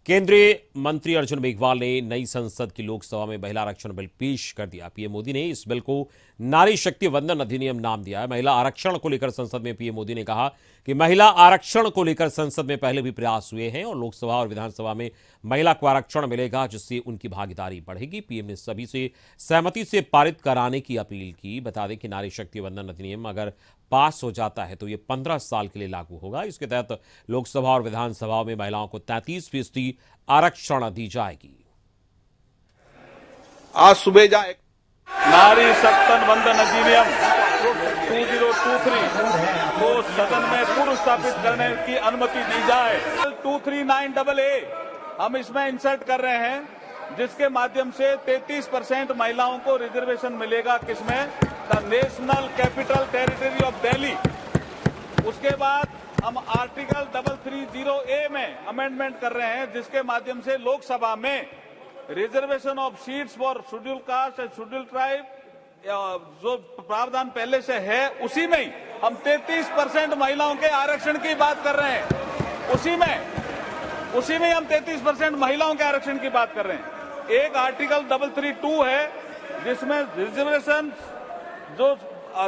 केंद्रीय मंत्री अर्जुन मेघवाल ने नई संसद की लोकसभा में महिला आरक्षण बिल पेश कर दिया। पीएम मोदी ने इस बिल को नारी शक्ति वंदन अधिनियम नाम दिया है। महिला आरक्षण को लेकर संसद में पीएम मोदी ने कहा कि महिला आरक्षण को लेकर संसद में पहले भी प्रयास हुए हैं और लोकसभा और विधानसभा में महिला को आरक्षण मिलेगा, जिससे उनकी भागीदारी बढ़ेगी। पीएम ने सभी से सहमति से पारित कराने की अपील की। बता दें कि नारी शक्ति वंदन अधिनियम अगर पास हो जाता है तो ये 15 साल के लिए लागू होगा। इसके तहत लोकसभा और विधानसभाओं में महिलाओं को 33% आरक्षण दी जाएगी। आज सुबह जाए नारी शक्ति वंदन अधिनियम 2023 को सदन में पुनर्स्थापित करने की अनुमति दी जाए। 239AA हम इसमें इंसर्ट कर रहे हैं, जिसके माध्यम से 33% महिलाओं को रिजर्वेशन मिलेगा। किसमें? The national capital territory of Delhi. उसके बाद हम आर्टिकल 330A में अमेंडमेंट कर रहे हैं, जिसके माध्यम से लोकसभा में reservation of seats for schedule caste and schedule tribe जो प्रावधान पहले से है, उसी में ही हम 33% महिलाओं के आरक्षण की बात कर रहे हैं। उसी में हम 33% महिलाओं के आरक्षण की बात कर रहे हैं। एक आर्टिकल 332 है, जिसमें रिजर्वेशन जो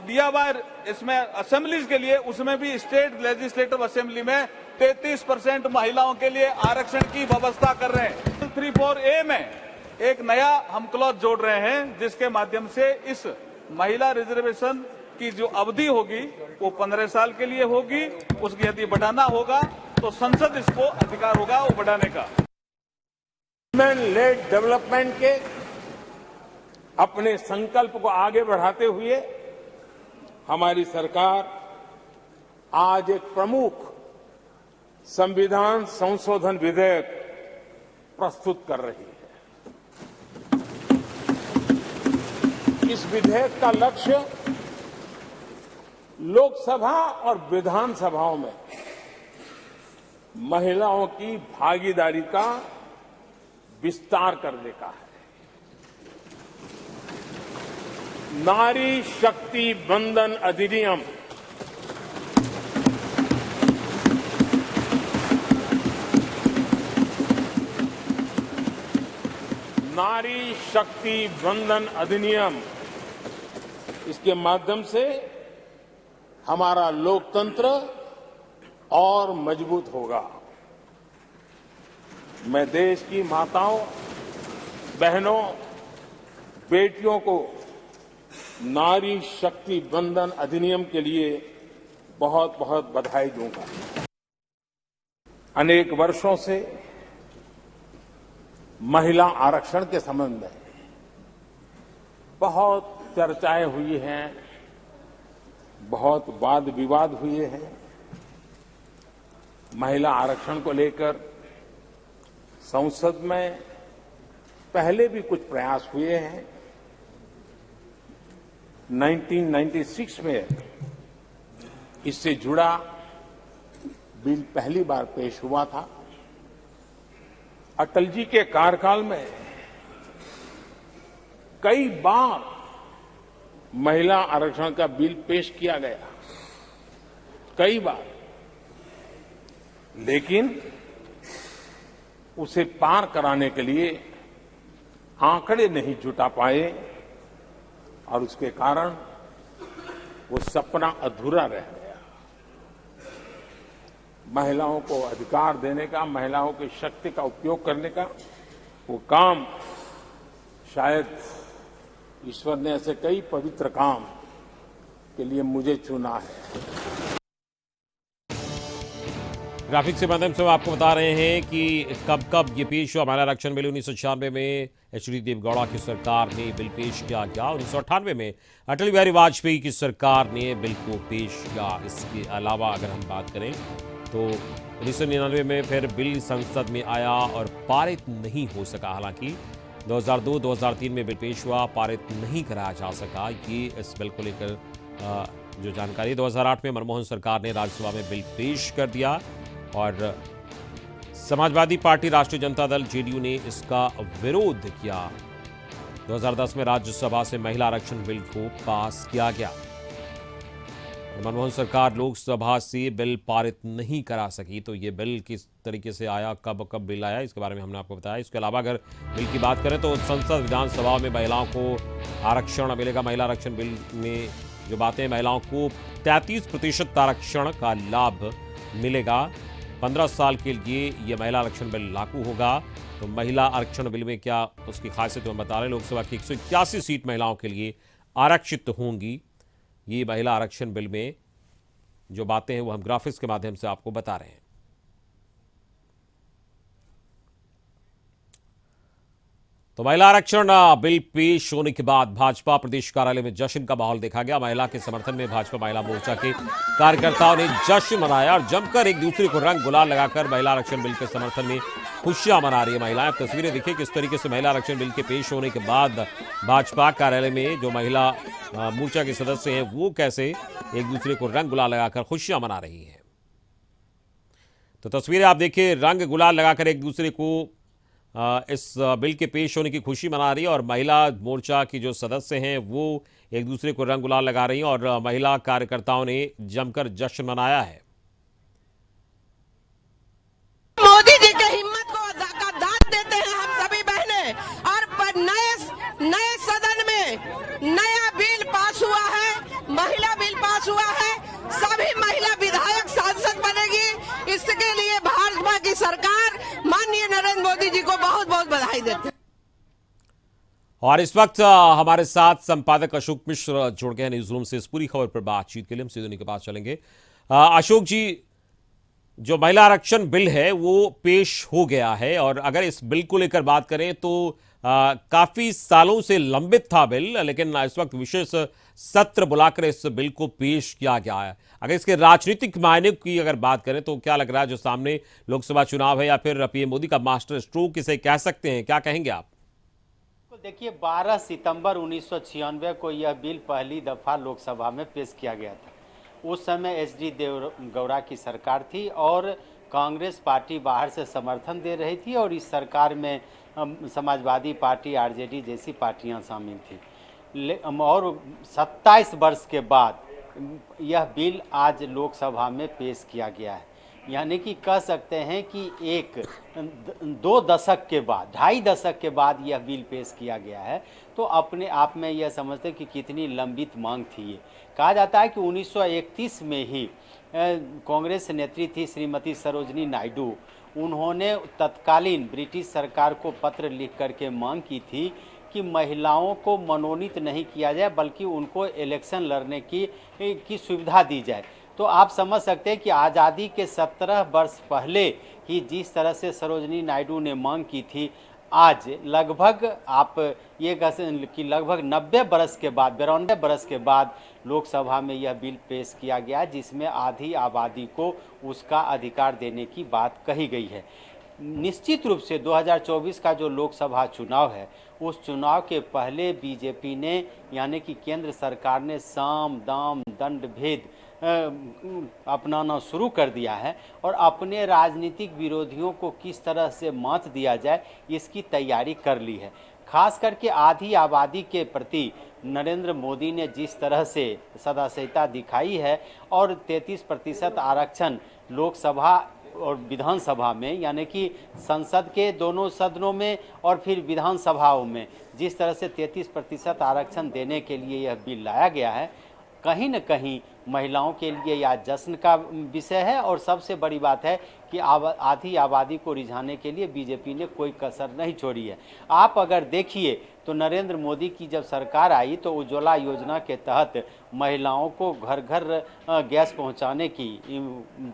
दिया हुआ है इसमें असेंबलीज के लिए, उसमें भी स्टेट लेजिस्लेटिव असेंबली में 33% महिलाओं के लिए आरक्षण की व्यवस्था कर रहे हैं। 34A में एक नया हम क्लॉज जोड़ रहे हैं, जिसके माध्यम से इस महिला रिजर्वेशन की जो अवधि होगी वो 15 साल के लिए होगी। उसकी यदि बढ़ाना होगा तो संसद इसको अधिकार होगा वो बढ़ाने का। वुमेन लेड डेवलपमेंट के अपने संकल्प को आगे बढ़ाते हुए हमारी सरकार आज एक प्रमुख संविधान संशोधन विधेयक प्रस्तुत कर रही है। इस विधेयक का लक्ष्य लोकसभा और विधानसभाओं में महिलाओं की भागीदारी का विस्तार करने का है। नारी शक्ति वंदन अधिनियम नारी शक्ति वंदन अधिनियम इसके माध्यम से हमारा लोकतंत्र और मजबूत होगा। मैं देश की माताओं, बहनों, बेटियों को नारी शक्ति वंदन अधिनियम के लिए बहुत बहुत बधाई दूंगा। अनेक वर्षों से महिला आरक्षण के संबंध में बहुत चर्चाएं हुई हैं, बहुत वाद विवाद हुए हैं। महिला आरक्षण को लेकर संसद में पहले भी कुछ प्रयास हुए हैं। 1996 में इससे जुड़ा बिल पहली बार पेश हुआ था। अटल जी के कार्यकाल में कई बार महिला आरक्षण का बिल पेश किया गया, कई बार, लेकिन उसे पार कराने के लिए आंकड़े नहीं जुटा पाए और उसके कारण वो सपना अधूरा रह गया। महिलाओं को अधिकार देने का, महिलाओं की शक्ति का उपयोग करने का वो काम, शायद ईश्वर ने ऐसे कई पवित्र काम के लिए मुझे चुना है। ग्राफिक्स के माध्यम से हम आपको बता रहे हैं कि कब कब ये पेश हुआ। महिला आरक्षण बिल 1996 में एचडी देवगौड़ा की सरकार ने बिल पेश किया गया। 1998 में अटल बिहारी वाजपेयी की सरकार ने बिल को पेश किया। इसके अलावा अगर हम बात करें तो 1999 में फिर बिल संसद में आया और पारित नहीं हो सका। हालांकि 2002-2003 में बिल पेश हुआ, पारित नहीं कराया जा सका। ये इस बिल को लेकर जो जानकारी 2008 में मनमोहन सरकार ने राज्यसभा में बिल पेश कर दिया और समाजवादी पार्टी, राष्ट्रीय जनता दल, जेडीयू ने इसका विरोध किया। 2010 में राज्यसभा से महिला आरक्षण बिल को पास किया गया मनमोहन सरकार लोकसभा से बिल पारित नहीं करा सकी, तो ये बिल किस तरीके से आया, कब कब बिल आया, इसके बारे में हमने आपको बताया। इसके अलावा अगर बिल की बात करें तो संसद विधानसभा में महिलाओं को आरक्षण मिलेगा। महिला आरक्षण बिल में जो बातें, महिलाओं को 33% आरक्षण का लाभ मिलेगा। 15 साल के लिए ये महिला आरक्षण बिल लागू होगा। तो महिला आरक्षण बिल में क्या उसकी खासियत हम बता रहे हैं। लोकसभा की 181 सीट महिलाओं के लिए आरक्षित होंगी। ये महिला आरक्षण बिल में जो बातें हैं वो हम ग्राफिक्स के माध्यम से आपको बता रहे हैं। तो महिला आरक्षण बिल पेश होने के बाद भाजपा प्रदेश कार्यालय में जश्न का माहौल देखा गया। महिला के समर्थन में भाजपा महिला मोर्चा के कार्यकर्ताओं ने जश्न मनाया और जमकर एक दूसरे को रंग गुलाल लगाकर महिला आरक्षण बिल के समर्थन में खुशियां मना रही है महिलाएं। तस्वीरें देखिए किस तरीके से महिला आरक्षण बिल के पेश होने के बाद भाजपा कार्यालय में जो महिला मोर्चा के सदस्य हैं वो कैसे एक दूसरे को रंग गुलाल लगाकर खुशियां मना रही हैं। तो तस्वीरें आप देखिए, रंग गुलाल लगाकर एक दूसरे को इस बिल के पेश होने की खुशी मना रही है और महिला मोर्चा की जो सदस्य हैं वो एक दूसरे को रंग गुलाल लगा रही हैं और महिला कार्यकर्ताओं ने जमकर जश्न मनाया है। मोदी जी के हिम्मत को का दाद देते हैं हम सभी बहनें। और नए सदन में नया बिल पास हुआ है, महिला बिल पास हुआ है। सभी महिला विधायक सांसद बनेगी। इसके लिए भाजपा की सरकार माननीय नरेंद्र मोदी जी को बहुत बहुत बधाई देते हैं। और इस वक्त हमारे साथ संपादक अशोक मिश्र जुड़ गए हैं न्यूज रूम से। इस पूरी खबर पर बातचीत के लिए हम सीधे उन्हीं के पास चलेंगे। अशोक जी, जो महिला आरक्षण बिल है वो पेश हो गया है और अगर इस बिल को लेकर बात करें तो काफी सालों से लंबित था बिल, लेकिन इस वक्त विशेष सत्र बुलाकर इस बिल को पेश किया गया है। अगर इसके राजनीतिक मायने की अगर बात करें तो क्या लग रहा है, जो सामने लोकसभा चुनाव है या फिर पीएम मोदी का मास्टर स्ट्रोक इसे कह सकते हैं, क्या कहेंगे आप? देखिए, 12 सितंबर 1996 को यह बिल पहली दफा लोकसभा में पेश किया गया था। उस समय एच.डी. देवगौड़ा की सरकार थी और कांग्रेस पार्टी बाहर से समर्थन दे रही थी और इस सरकार में समाजवादी पार्टी, आरजेडी जैसी पार्टियां शामिल थी। और 27 वर्ष के बाद यह बिल आज लोकसभा में पेश किया गया है। यानी कि कह सकते हैं कि 2 दशक के बाद, 2.5 दशक के बाद यह बिल पेश किया गया है। तो अपने आप में यह समझते कि कितनी लंबित मांग थी ये। कहा जाता है कि 1931 में ही कांग्रेस नेत्री थी श्रीमती सरोजनी नायडू, उन्होंने तत्कालीन ब्रिटिश सरकार को पत्र लिख करके मांग की थी कि महिलाओं को मनोनीत नहीं किया जाए बल्कि उनको इलेक्शन लड़ने की सुविधा दी जाए। तो आप समझ सकते हैं कि आज़ादी के 17 वर्ष पहले ही जिस तरह से सरोजनी नायडू ने मांग की थी, आज लगभग आप ये कह सकते कि लगभग 92 बरस के बाद, 92 बरस के बाद लोकसभा में यह बिल पेश किया गया, जिसमें आधी आबादी को उसका अधिकार देने की बात कही गई है। निश्चित रूप से 2024 का जो लोकसभा चुनाव है, उस चुनाव के पहले बीजेपी ने यानी कि केंद्र सरकार ने साम दाम दंड भेद अपनाना शुरू कर दिया है और अपने राजनीतिक विरोधियों को किस तरह से मात दिया जाए इसकी तैयारी कर ली है। खास करके आधी आबादी के प्रति नरेंद्र मोदी ने जिस तरह से सदाशयता दिखाई है और 33% आरक्षण लोकसभा और विधानसभा में, यानी कि संसद के दोनों सदनों में और फिर विधानसभाओं में जिस तरह से 33% आरक्षण देने के लिए यह बिल लाया गया है, कहीं न कहीं महिलाओं के लिए यह जश्न का विषय है। और सबसे बड़ी बात है कि आधी आबादी को रिझाने के लिए बीजेपी ने कोई कसर नहीं छोड़ी है। आप अगर देखिए तो नरेंद्र मोदी की जब सरकार आई तो उज्ज्वला योजना के तहत महिलाओं को घर घर गैस पहुंचाने की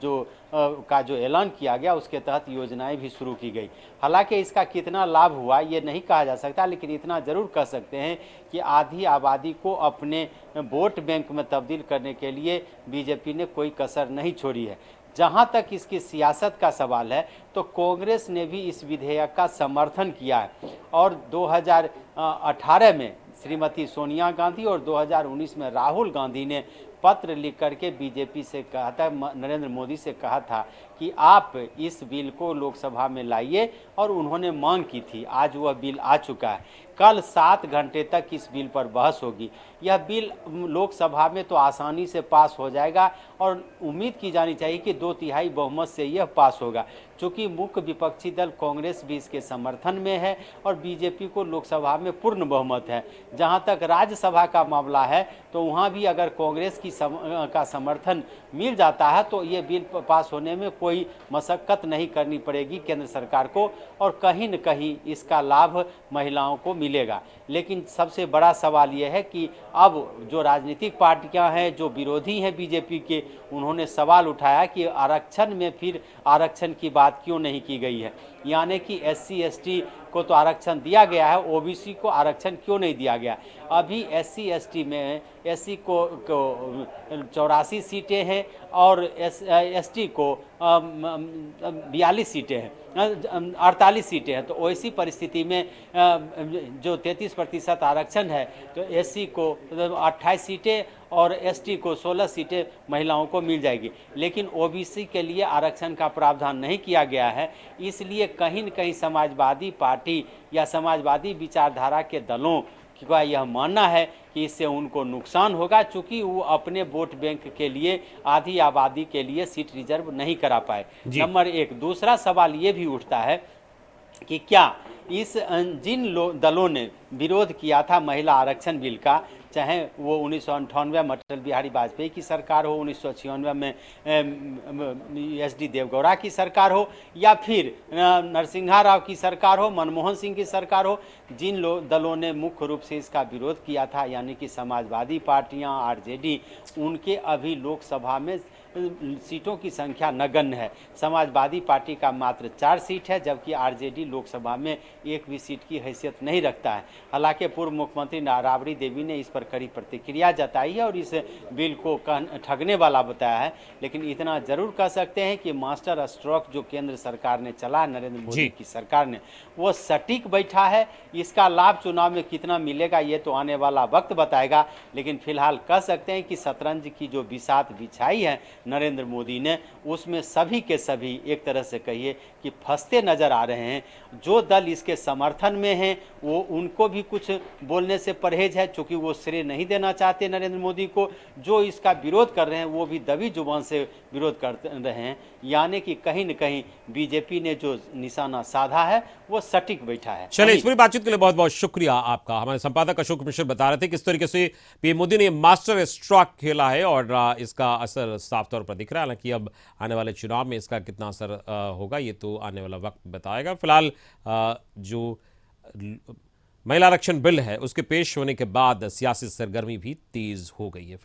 जो ऐलान किया गया, उसके तहत योजनाएं भी शुरू की गई। हालांकि इसका कितना लाभ हुआ ये नहीं कहा जा सकता, लेकिन इतना ज़रूर कह सकते हैं कि आधी आबादी को अपने वोट बैंक में तब्दील करने के लिए बीजेपी ने कोई कसर नहीं छोड़ी है। जहां तक इसकी सियासत का सवाल है तो कांग्रेस ने भी इस विधेयक का समर्थन किया है और 2018 में श्रीमती सोनिया गांधी और 2019 में राहुल गांधी ने पत्र लिख करके बीजेपी से कहा था, नरेंद्र मोदी से कहा था कि आप इस बिल को लोकसभा में लाइए, और उन्होंने मांग की थी। आज वह बिल आ चुका है। कल 7 घंटे तक इस बिल पर बहस होगी। यह बिल लोकसभा में तो आसानी से पास हो जाएगा और उम्मीद की जानी चाहिए कि 2/3 बहुमत से यह पास होगा, चूँकि मुख्य विपक्षी दल कांग्रेस भी इसके समर्थन में है और बीजेपी को लोकसभा में पूर्ण बहुमत है। जहां तक राज्यसभा का मामला है तो वहां भी अगर कांग्रेस का समर्थन मिल जाता है तो ये बिल पास होने में कोई मशक्कत नहीं करनी पड़ेगी केंद्र सरकार को, और कहीं न कहीं इसका लाभ महिलाओं को मिलेगा। लेकिन सबसे बड़ा सवाल यह है कि अब जो राजनीतिक पार्टियां हैं, जो विरोधी हैं बीजेपी के, उन्होंने सवाल उठाया कि आरक्षण में फिर आरक्षण की बात क्यों नहीं की गई है। यानी कि SC ST को तो आरक्षण दिया गया है, OBC को आरक्षण क्यों नहीं दिया गया। अभी SC ST में SC को 84 सीटें हैं और ST को 42 सीटें हैं, 48 सीटें हैं। तो ऐसी परिस्थिति में जो 33% आरक्षण है तो SC को 28 सीटें और ST को 16 सीटें महिलाओं को मिल जाएगी। लेकिन OBC के लिए आरक्षण का प्रावधान नहीं किया गया है, इसलिए कहीं न कहीं समाजवादी पार्टी या समाजवादी विचारधारा के दलों का यह मानना है कि इससे उनको नुकसान होगा, चूंकि वो अपने वोट बैंक के लिए आधी आबादी के लिए सीट रिजर्व नहीं करा पाए। नंबर 1। दूसरा सवाल ये भी उठता है कि क्या इस जिन दलों ने विरोध किया था महिला आरक्षण बिल का, चाहे वो 1998 में अटल बिहारी वाजपेयी की सरकार हो, 1996 में SD देवगौड़ा की सरकार हो, या फिर नरसिम्हा राव की सरकार हो, मनमोहन सिंह की सरकार हो, जिन दलों ने मुख्य रूप से इसका विरोध किया था, यानी कि समाजवादी पार्टियां, RJD, उनके अभी लोकसभा में सीटों की संख्या नगण्य है। समाजवादी पार्टी का मात्र 4 सीट है, जबकि RJD लोकसभा में एक भी सीट की हैसियत नहीं रखता है। हालांकि पूर्व मुख्यमंत्री राबड़ी देवी ने इस पर कड़ी प्रतिक्रिया जताई है और इस बिल को ठगने वाला बताया है। लेकिन इतना जरूर कह सकते हैं कि मास्टर स्ट्रोक जो केंद्र सरकार ने चला, नरेंद्र मोदी की सरकार ने, वो सटीक बैठा है। इसका लाभ चुनाव में कितना मिलेगा ये तो आने वाला वक्त बताएगा। लेकिन फिलहाल कह सकते हैं कि शतरंज की जो बिसात बिछाई है नरेंद्र मोदी ने, उसमें सभी के सभी एक तरह से कहिए कि फंसते नजर आ रहे हैं। जो दल इसके समर्थन में हैं वो उनको भी कुछ बोलने से परहेज है, चूंकि वो श्रेय नहीं देना चाहते नरेंद्र मोदी को। जो इसका विरोध कर रहे हैं वो भी दबी जुबान से विरोध कर रहे हैं। यानी कि कहीं न कहीं बीजेपी ने जो निशाना साधा है वो सटीक बैठा है। चलिए, इस पूरी बातचीत के लिए बहुत बहुत शुक्रिया आपका। हमारे संपादक अशोक मिश्र बता रहे थे किस तरीके से पीएम मोदी ने मास्टर स्ट्रोक खेला है और इसका असर साफ तौर पर दिख रहा है। हालांकि अब आने वाले चुनाव में इसका कितना असर होगा ये तो आने वाला वक्त बताएगा। फिलहाल जो महिला आरक्षण बिल है उसके पेश होने के बाद सियासी सरगर्मी भी तेज हो गई है।